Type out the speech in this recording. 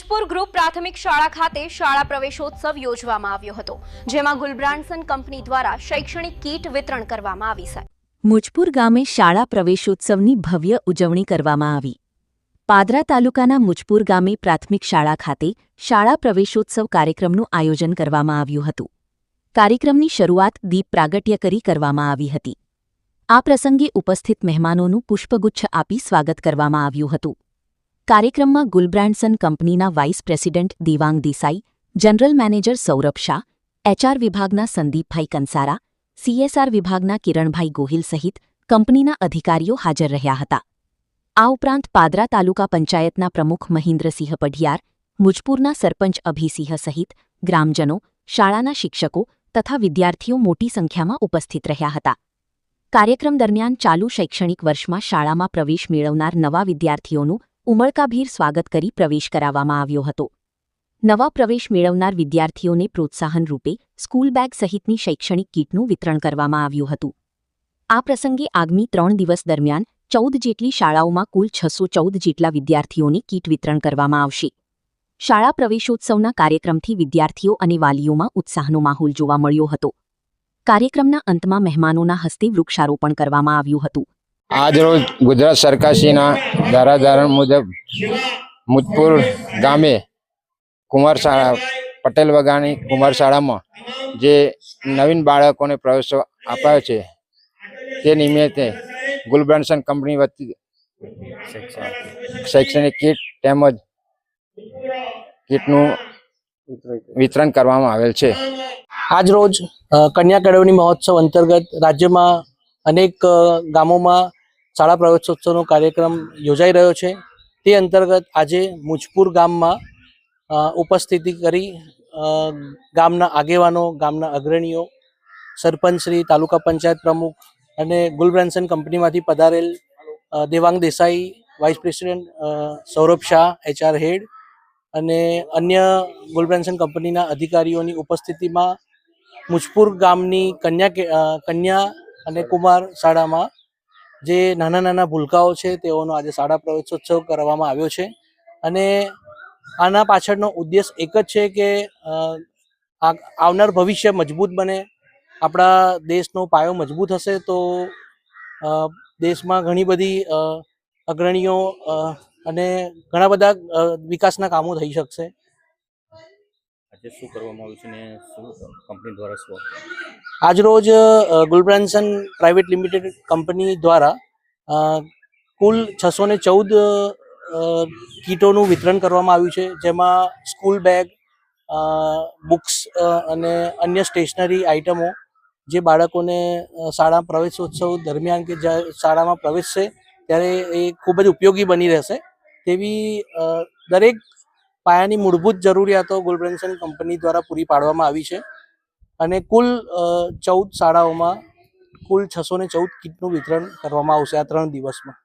Mujpur group પ્રાથમિક શાળા ખાતે શાળા પ્રવેશોત્સવ યોજવામાં આવ્યો હતો, જેમાં ગુલબ્રાન્સન કંપની દ્વારા શૈક્ષણિક કીટ વિતરણ કરવામાં આવી છે। મુજપુર ગામે શાળા પ્રવેશોત્સવની ભવ્ય ઉજવણી કરવામાં આવી। પાદરા તાલુકાના મુજપુર ગામે પ્રાથમિક શાળા ખાતે શાળા પ્રવેશોત્સવ કાર્યક્રમનું આયોજન કરવામાં આવ્યું હતું। કાર્યક્રમની શરૂઆત દીપ પ્રાગટ્ય કરી કરવામાં આવી હતી। આ પ્રસંગે ઉપસ્થિત મહેમાનોનું પુષ્પગુચ્છ આપી સ્વાગત કરવામાં આવ્યું હતું। કાર્યક્રમમાં ગુલબ્રાન્સન કંપનીના vice president Devang Desai, general manager Saurabh Shah, HR વિભાગના સંદીપભાઈ કંસારા, સીએસઆર વિભાગના કિરણભાઈ ગોહિલ સહિત કંપનીના અધિકારીઓ હાજર રહ્યા હતા। આ ઉપરાંત પાદરા તાલુકા પંચાયતના પ્રમુખ મહિન્દ્રસિંહ પઢિયાર, મુજપુરના સરપંચ અભિસિંહ સહિત ગ્રામજનો, શાળાના શિક્ષકો તથા વિદ્યાર્થીઓ મોટી સંખ્યામાં ઉપસ્થિત રહ્યા હતા। કાર્યક્રમ દરમિયાન ચાલુ શૈક્ષણિક વર્ષમાં શાળામાં પ્રવેશ મેળવનાર નવા વિદ્યાર્થીઓનું ઉમળકાભેર સ્વાગત કરી પ્રવેશ કરાવવામાં આવ્યો હતો। નવા પ્રવેશ મેળવનાર વિદ્યાર્થીઓને પ્રોત્સાહન રૂપે સ્કૂલ બેગ સહિતની શૈક્ષણિક કીટનું વિતરણ કરવામાં આવ્યું હતું। આ પ્રસંગે આગામી 3 દિવસ દરમિયાન 14 જેટલી શાળાઓમાં કુલ 614 જેટલા વિદ્યાર્થીઓને કીટ વિતરણ કરવામાં આવશે। શાળા પ્રવેશોત્સવના કાર્યક્રમથી વિદ્યાર્થીઓ અને વાલીઓમાં ઉત્સાહનો માહોલ જોવા મળ્યો હતો। કાર્યક્રમના અંતમાં મહેમાનોના હસ્તે વૃક્ષારોપણ કરવામાં આવ્યું હતું। આજરોજ ગુજરાત સરકારશ્રીના ધારાધોરણ મુજબ મુજપુર ગામે કુમાર શાળા પટેલ વગાણી કુમાર શાળામાં જે નવીન બાળકોને પ્રવેશ આપ્યો છે તે નિમિત્તે ગુલબ્રાન્સન કંપની વતી શૈક્ષણિક કીટ તેમજ કીટનું વિતરણ કરવામાં આવેલ છે। આજરોજ કન્યા કેળવણી મહોત્સવ અંતર્ગત રાજ્યમાં અનેક ગામોમાં શાળા પ્રવેશોત્સવનો કાર્યક્રમ યોજાઈ રહ્યો છે। તે અંતર્ગત આજે મુજપુર ગામમાં ઉપસ્થિતિ કરી ગામના આગેવાનો, ગામના અગ્રણીઓ, સરપંચશ્રી, તાલુકા પંચાયત પ્રમુખ અને ગુલબ્રાન્સન કંપનીમાંથી પધારેલ Devang Desai, vice president Saurabh Shah, HR head અને અન્ય ગુલબ્રાન્સન કંપનીના અધિકારીઓની ઉપસ્થિતિમાં મુજપુર ગામની કન્યા અને કુમાર શાળામાં જે નાના નાના ભૂલકાઓ છે તેઓનો આજે શાળા પ્રવેશોત્સવ કરવામાં આવ્યો છે। અને આના પાછળનો ઉદ્દેશ એક જ છે કે આવનાર ભવિષ્ય મજબૂત બને, આપણા દેશનો પાયો મજબૂત હશે તો દેશમાં ઘણી બધી અગ્રણીઓ અને ઘણા બધા વિકાસના કામો થઈ શકશે। આજે શું કરવામાં આવ્યું છે ને શું કંપની દ્વારા શું? આજરોજ ગુલબ્રાન્સન પ્રાઇવેટ લિમિટેડ કંપની દ્વારા કુલ 614 કીટોનું વિતરણ કરવામાં આવ્યું છે, જેમાં સ્કૂલ બેગ, બુક્સ અને અન્ય સ્ટેશનરી આઇટમો જે બાળકોને શાળા પ્રવેશોત્સવ દરમિયાન કે જ્યારે શાળામાં પ્રવેશશે ત્યારે એ ખૂબ જ ઉપયોગી બની રહેશે તેવી દરેક પાયાની મૂળભૂત જરૂરિયાતો ગુલબ્રાન્સન કંપની દ્વારા પૂરી પાડવામાં આવી છે। અને કુલ 14 શાળાઓમાં કુલ 614 કીટનું વિતરણ કરવામાં આવશે આ 3 દિવસમાં।